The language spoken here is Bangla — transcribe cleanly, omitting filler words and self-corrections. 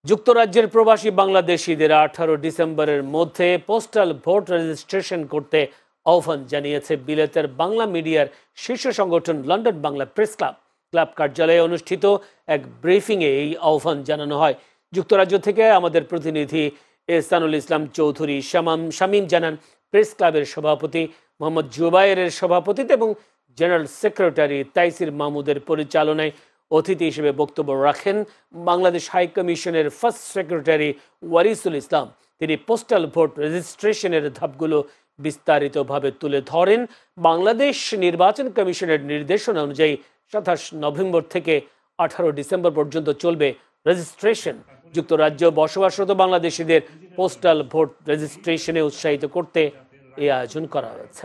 যুক্তরাজ্যের প্রবাসী বাংলাদেশিদের 18 ডিসেম্বরের মধ্যে পোস্টাল ভোট রেজিস্ট্রেশন করতে আহ্বান জানিয়েছে বিলেতের বাংলা মিডিয়ার শীর্ষ সংগঠন London Bangla press club. Club কার্যালয়ে অনুষ্ঠিত এক ব্রিফিংয়ে এই আহ্বান জানানো হয়। যুক্তরাজ্য থেকে আমাদের প্রতিনিধি এহসানুল ইসলাম চৌধুরী শামীম জানান, প্রেস ক্লাবের সভাপতি মোহাম্মদ জুবায়েরের সভাপতিত্বে এবং জেনারেল সেক্রেটারি তাইসির মাহমুদের পরিচালনায় অতিথি হিসেবে বক্তব্য রাখেন বাংলাদেশ হাই কমিশনের ফার্স্ট সেক্রেটারি ওয়ারিসুল ইসলাম। তিনি পোস্টাল ভোট রেজিস্ট্রেশনের ধাপগুলো বিস্তারিতভাবে তুলে ধরেন। বাংলাদেশ নির্বাচন কমিশনের নির্দেশনা অনুযায়ী 27 নভেম্বর থেকে 18 ডিসেম্বর পর্যন্ত চলবে রেজিস্ট্রেশন। যুক্তরাজ্য বসবাসরত বাংলাদেশিদের পোস্টাল ভোট রেজিস্ট্রেশনে উৎসাহিত করতে এই আয়োজন করা হয়েছে।